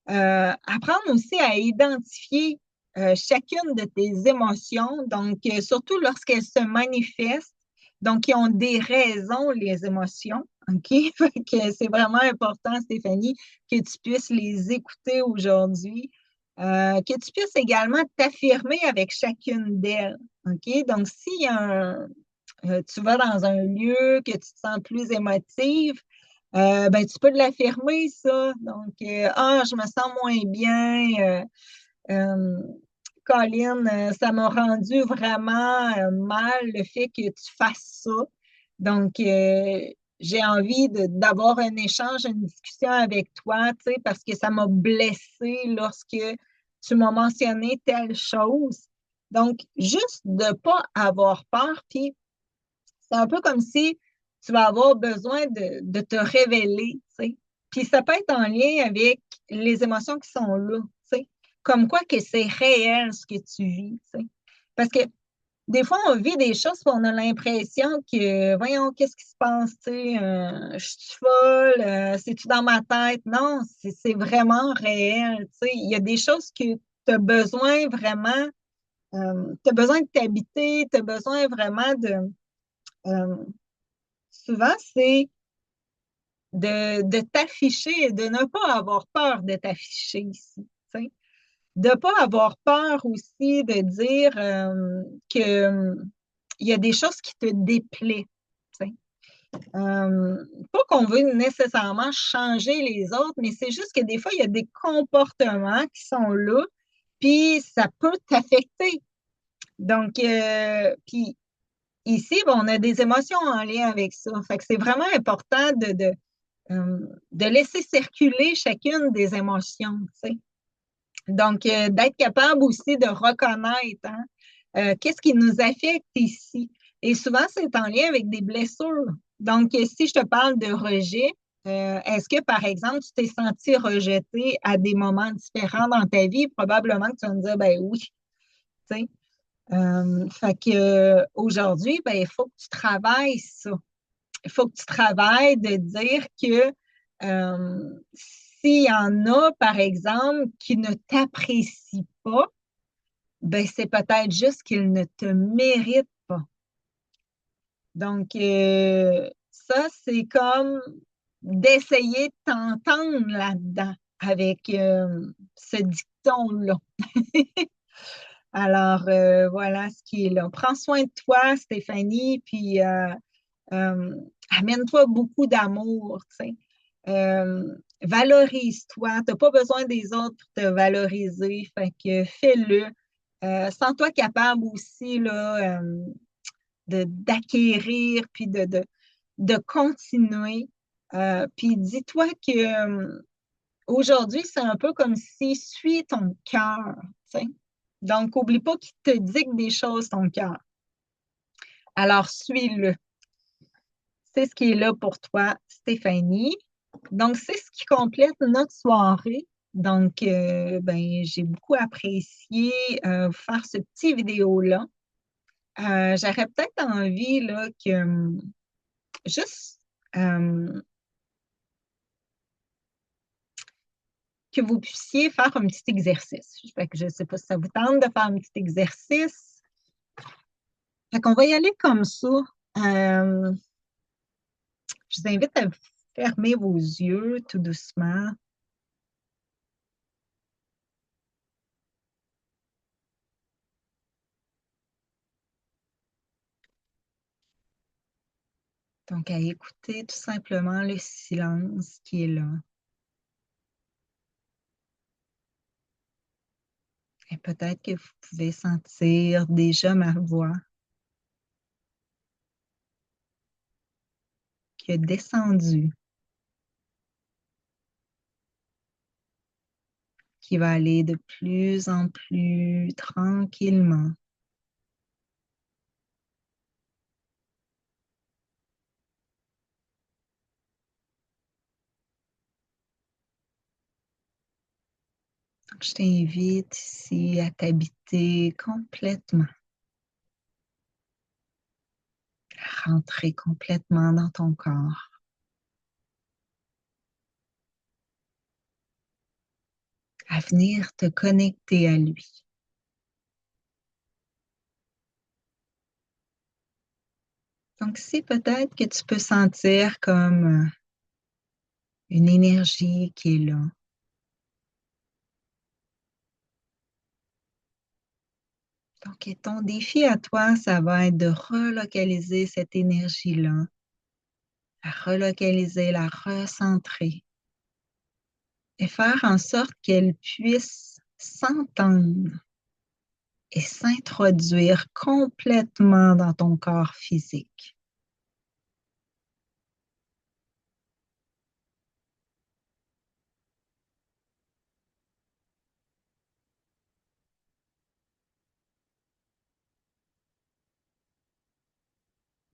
apprendre aussi à identifier chacune de tes émotions, donc surtout lorsqu'elles se manifestent, donc ils ont des raisons, les émotions, OK? Fait que c'est vraiment important, Stéphanie, que tu puisses les écouter aujourd'hui, que tu puisses également t'affirmer avec chacune d'elles, OK? Donc, s'il y a tu vas dans un lieu que tu te sens plus émotive, ben, tu peux l'affirmer, ça. Donc, je me sens moins bien. Euh, Colin, ça m'a rendu vraiment mal le fait que tu fasses ça. Donc, j'ai envie d'avoir un échange, une discussion avec toi, tu sais, parce que ça m'a blessée lorsque tu m'as mentionné telle chose. Donc, juste de ne pas avoir peur, puis c'est un peu comme si tu vas avoir besoin de te révéler, tu sais. Puis ça peut être en lien avec les émotions qui sont là, tu sais. Comme quoi que c'est réel ce que tu vis, tu sais. Parce que des fois, on vit des choses et on a l'impression que, voyons, qu'est-ce qui se passe, tu sais, je suis folle, c'est-tu dans ma tête? Non, c'est vraiment réel, tu sais. Il y a des choses que tu as besoin vraiment, tu as besoin de t'habiter, tu as besoin vraiment euh, souvent, c'est de t'afficher et de ne pas avoir peur de t'afficher ici. Tu sais. De ne pas avoir peur aussi de dire que il y a des choses qui te déplaient. Tu sais. Pas qu'on veut nécessairement changer les autres, mais c'est juste que des fois, il y a des comportements qui sont là, puis ça peut t'affecter. Donc, puis ici, bon, on a des émotions en lien avec ça. Fait que c'est vraiment important de laisser circuler chacune des émotions, tu sais. Donc, d'être capable aussi de reconnaître hein, qu'est-ce qui nous affecte ici. Et souvent, c'est en lien avec des blessures. Donc, si je te parle de rejet, est-ce que, par exemple, tu t'es senti rejeté à des moments différents dans ta vie? Probablement que tu vas me dire, ben oui, tu sais. Fait que aujourd'hui, ben, il faut que tu travailles ça. Il faut que tu travailles de dire que s'il y en a, par exemple, qui ne t'apprécient pas, ben c'est peut-être juste qu'ils ne te méritent pas. Donc, ça, c'est comme d'essayer de t'entendre là-dedans avec ce dicton-là. Alors, voilà ce qui est là. Prends soin de toi, Stéphanie, puis euh, amène-toi beaucoup d'amour, tu sais. Valorise-toi. Tu n'as pas besoin des autres pour te valoriser. Fait que fais-le. Sens-toi capable aussi là, d'acquérir puis de continuer. Puis dis-toi que aujourd'hui, c'est un peu comme si suis ton cœur. Tu sais. Donc, n'oublie pas qu'il te dicte des choses, ton cœur. Alors, suis-le. C'est ce qui est là pour toi, Stéphanie. Donc, c'est ce qui complète notre soirée. Donc, ben, j'ai beaucoup apprécié faire ce petit vidéo-là. J'aurais peut-être envie là, que juste que vous puissiez faire un petit exercice. Fait que je ne sais pas si ça vous tente de faire un petit exercice. Fait qu'on va y aller comme ça. Euh, je vous invite à fermer vos yeux tout doucement. Donc, à écouter tout simplement le silence qui est là. Et peut-être que vous pouvez sentir déjà ma voix qui a descendu, qui va aller de plus en plus tranquillement. Donc, je t'invite ici à t'habiter complètement, à rentrer complètement dans ton corps, à venir te connecter à lui. Donc, ici, peut-être que tu peux sentir comme une énergie qui est là. Donc, et ton défi à toi, ça va être de relocaliser cette énergie-là, la relocaliser, la recentrer et faire en sorte qu'elle puisse s'entendre et s'introduire complètement dans ton corps physique.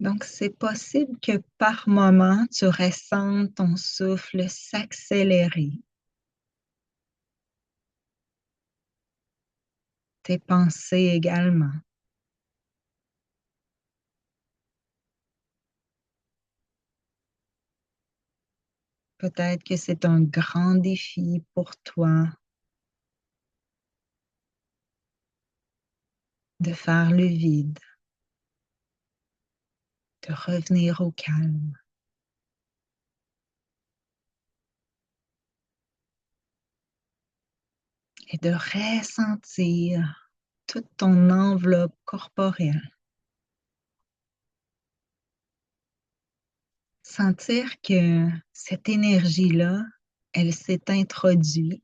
Donc, c'est possible que par moment, tu ressentes ton souffle s'accélérer, tes pensées également. Peut-être que c'est un grand défi pour toi de faire le vide, de revenir au calme et de ressentir toute ton enveloppe corporelle. Sentir que cette énergie-là, elle s'est introduite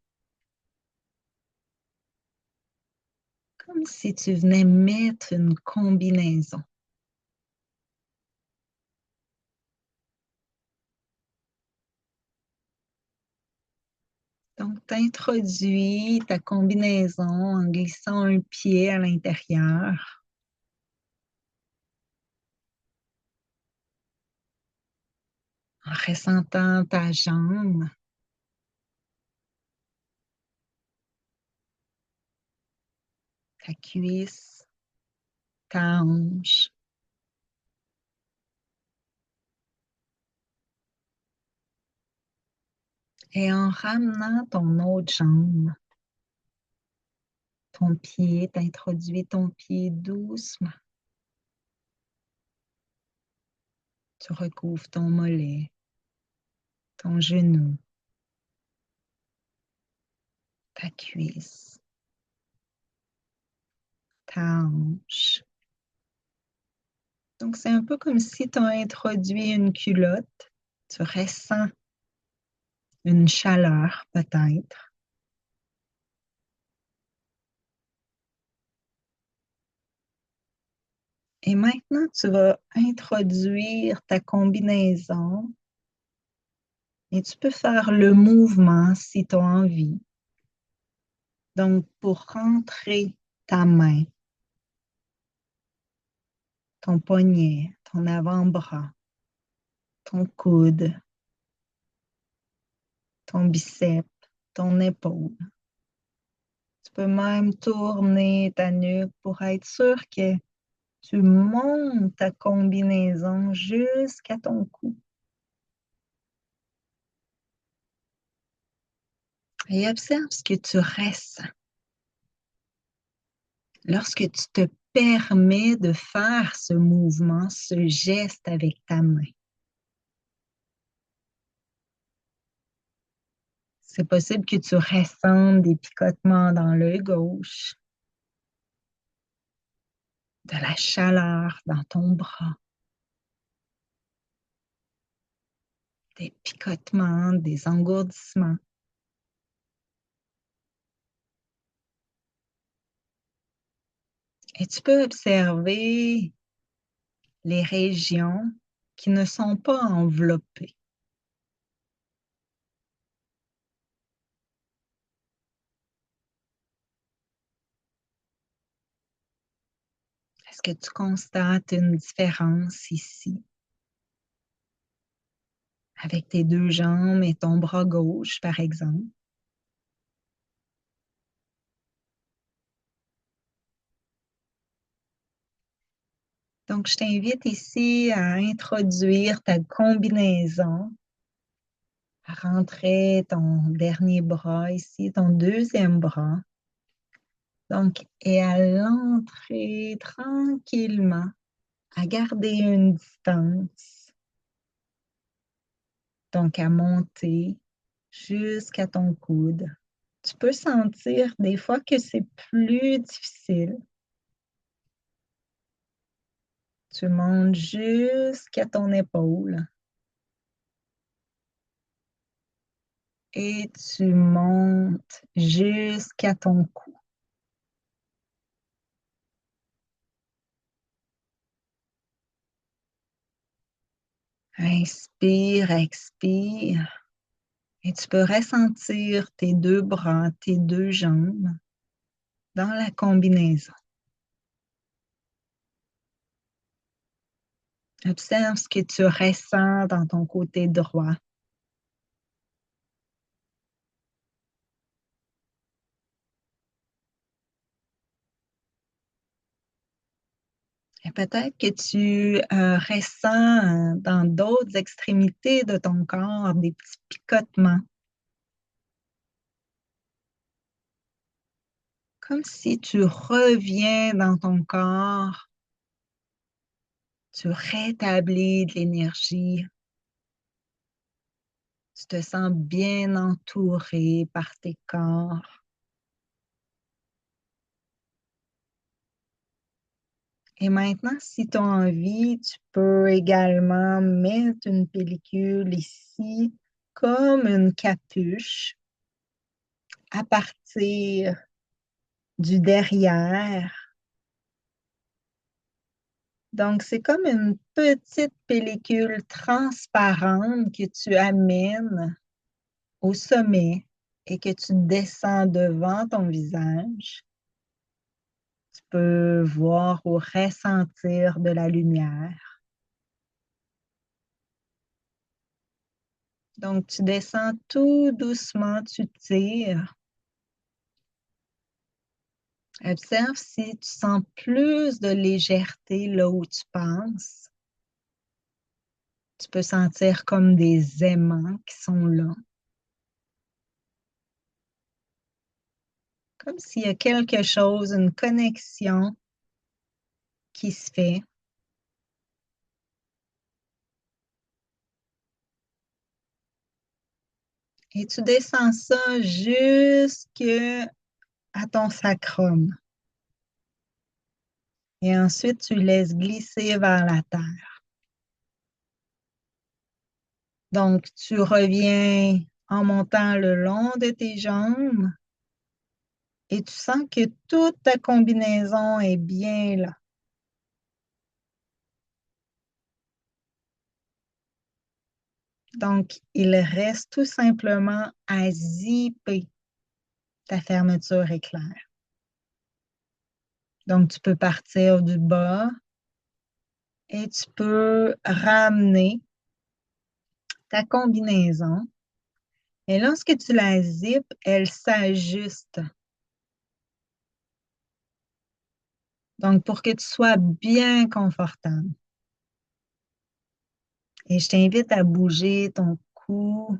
comme si tu venais mettre une combinaison. Donc, tu introduis ta combinaison en glissant un pied à l'intérieur, en ressentant ta jambe, ta cuisse, ta hanche, et en ramenant ton autre jambe, ton pied, tu introduis ton pied doucement. Tu recouvres ton mollet, ton genou, ta cuisse, ta hanche. Donc, c'est un peu comme si tu as introduit une culotte. Tu ressens une chaleur peut-être. Et maintenant, tu vas introduire ta combinaison et tu peux faire le mouvement si tu as envie. Donc, pour rentrer ta main, ton poignet, ton avant-bras, ton coude, ton biceps, ton épaule. Tu peux même tourner ta nuque pour être sûr que tu montes ta combinaison jusqu'à ton cou. Et observe ce que tu ressens lorsque tu te permets de faire ce mouvement, ce geste avec ta main. C'est possible que tu ressentes des picotements dans l'œil gauche, de la chaleur dans ton bras, des picotements, des engourdissements. Et tu peux observer les régions qui ne sont pas enveloppées. Est-ce que tu constates une différence ici avec tes deux jambes et ton bras gauche, par exemple? Donc, je t'invite ici à introduire ta combinaison, à rentrer ton dernier bras ici, ton deuxième bras. Donc, et à l'entrer tranquillement à garder une distance, donc à monter jusqu'à ton coude. Tu peux sentir des fois que c'est plus difficile. Tu montes jusqu'à ton épaule et tu montes jusqu'à ton cou. Inspire, expire. Et tu peux ressentir tes deux bras, tes deux jambes dans la combinaison. Observe ce que tu ressens dans ton côté droit. Et peut-être que tu ressens dans d'autres extrémités de ton corps des petits picotements, comme si tu reviens dans ton corps, tu rétablis de l'énergie, tu te sens bien entouré par tes corps. Et maintenant, si tu as envie, tu peux également mettre une pellicule ici comme une capuche à partir du derrière. Donc, c'est comme une petite pellicule transparente que tu amènes au sommet et que tu descends devant ton visage. Tu peux voir ou ressentir de la lumière. Donc, tu descends tout doucement, tu tires. Observe si tu sens plus de légèreté là où tu penses. Tu peux sentir comme des aimants qui sont là. Comme s'il y a quelque chose, une connexion qui se fait. Et tu descends ça jusque à ton sacrum. Et ensuite, tu laisses glisser vers la terre. Donc, tu reviens en montant le long de tes jambes et tu sens que toute ta combinaison est bien là. Donc, il reste tout simplement à zipper ta fermeture éclair. Donc, tu peux partir du bas et tu peux ramener ta combinaison. Et lorsque tu la zippes, elle s'ajuste. Donc, pour que tu sois bien confortable. Et je t'invite à bouger ton cou.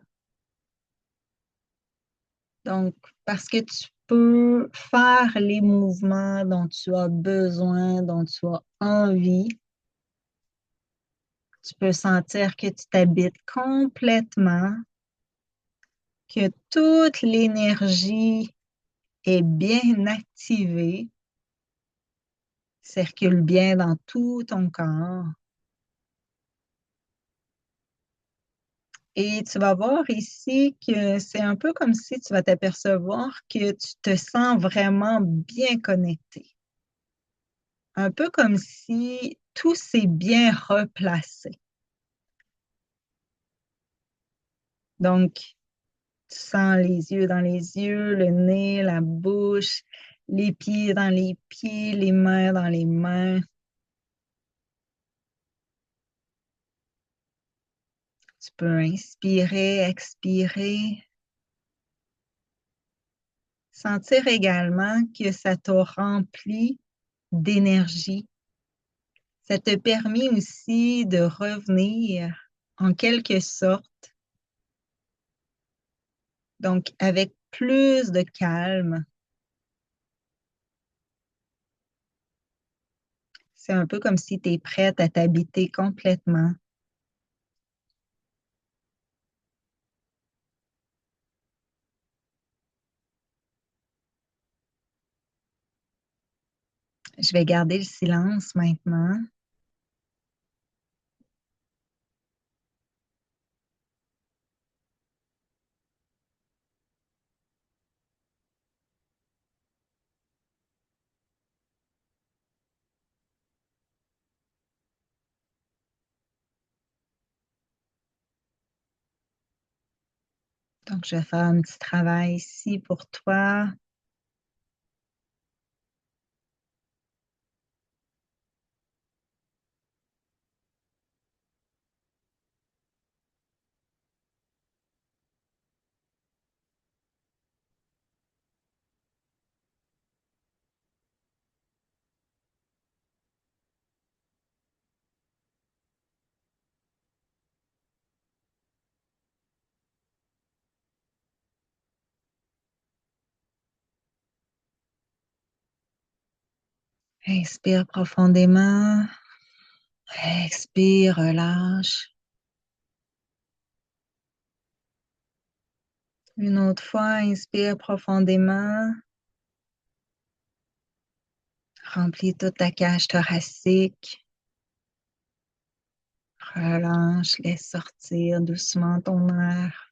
Donc, parce que tu peux faire les mouvements dont tu as besoin, dont tu as envie. Tu peux sentir que tu t'habites complètement, que toute l'énergie est bien activée, circule bien dans tout ton corps. Et tu vas voir ici que c'est un peu comme si tu vas t'apercevoir que tu te sens vraiment bien connecté. Un peu comme si tout s'est bien replacé. Donc, tu sens les yeux dans les yeux, le nez, la bouche, les pieds dans les pieds, les mains dans les mains. Tu peux inspirer, expirer. Sentir également que ça t'a rempli d'énergie. Ça te permet aussi de revenir en quelque sorte, donc avec plus de calme. C'est un peu comme si tu es prête à t'habiter complètement. Je vais garder le silence maintenant. Donc, je vais faire un petit travail ici pour toi. Inspire profondément. Expire, relâche. Une autre fois, inspire profondément. Remplis toute ta cage thoracique. Relâche, laisse sortir doucement ton air.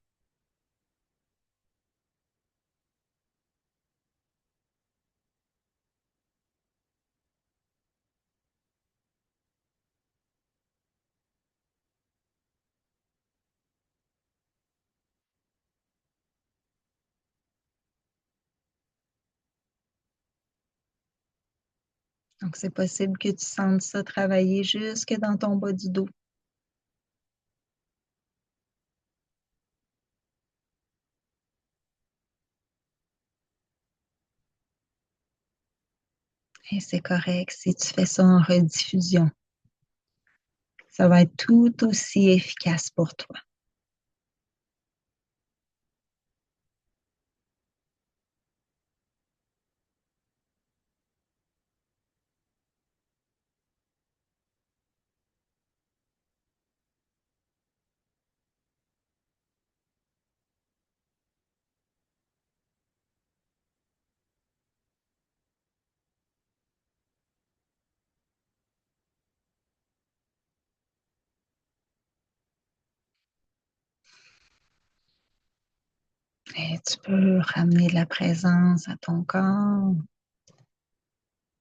Donc, c'est possible que tu sentes ça travailler jusque dans ton bas du dos. Et c'est correct si tu fais ça en rediffusion. Ça va être tout aussi efficace pour toi. Et tu peux ramener de la présence à ton corps.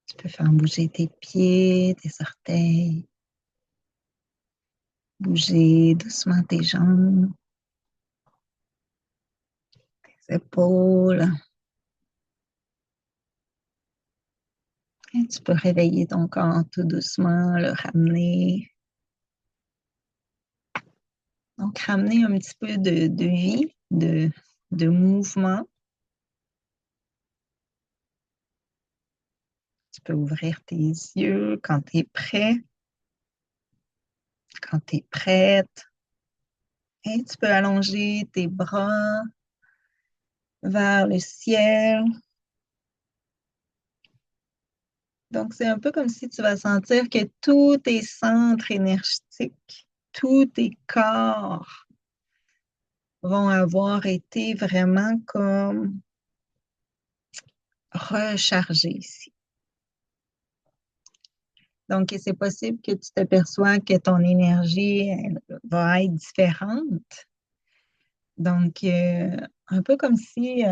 Tu peux faire bouger tes pieds, tes orteils, bouger doucement tes jambes, tes épaules. Et tu peux réveiller ton corps tout doucement, le ramener. Donc, ramener un petit peu de vie, de mouvement. Tu peux ouvrir tes yeux quand tu es prêt, quand tu es prête. Et tu peux allonger tes bras vers le ciel. Donc, c'est un peu comme si tu vas sentir que tous tes centres énergétiques, tous tes corps vont avoir été vraiment comme rechargés ici. Donc, c'est possible que tu t'aperçois que ton énergie elle, va être différente. Donc, un peu comme si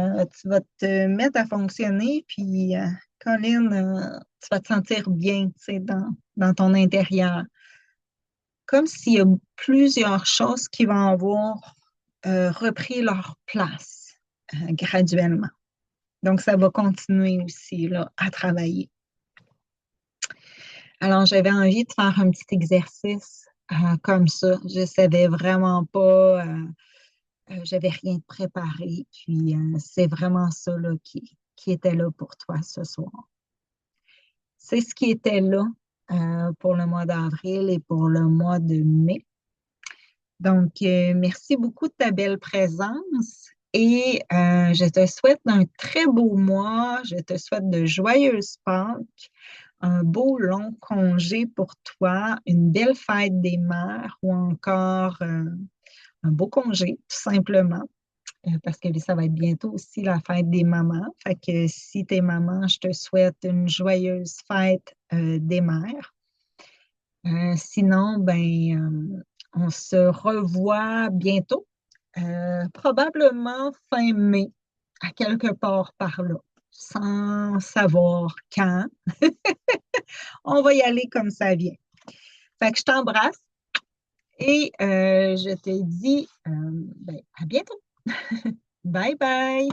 tu vas te mettre à fonctionner, puis, Colin, tu vas te sentir bien, tu sais, dans ton intérieur. Comme s'il y a plusieurs choses qui vont avoir repris leur place graduellement. Donc, ça va continuer aussi là, à travailler. Alors, j'avais envie de faire un petit exercice comme ça. Je ne savais vraiment pas, j'avais rien de préparé. Puis, c'est vraiment ça là, qui était là pour toi ce soir. C'est ce qui était là pour le mois d'avril et pour le mois de mai. Donc, merci beaucoup de ta belle présence et je te souhaite un très beau mois. Je te souhaite de joyeuses Pâques un beau long congé pour toi, une belle fête des mères ou encore un beau congé, tout simplement. Parce que ça va être bientôt aussi la fête des mamans. Fait que si t'es maman, je te souhaite une joyeuse fête des mères. Sinon, on se revoit bientôt, probablement fin mai, à quelque part par là, sans savoir quand. On va y aller comme ça vient. Fait que je t'embrasse et je te dis à bientôt. Bye bye.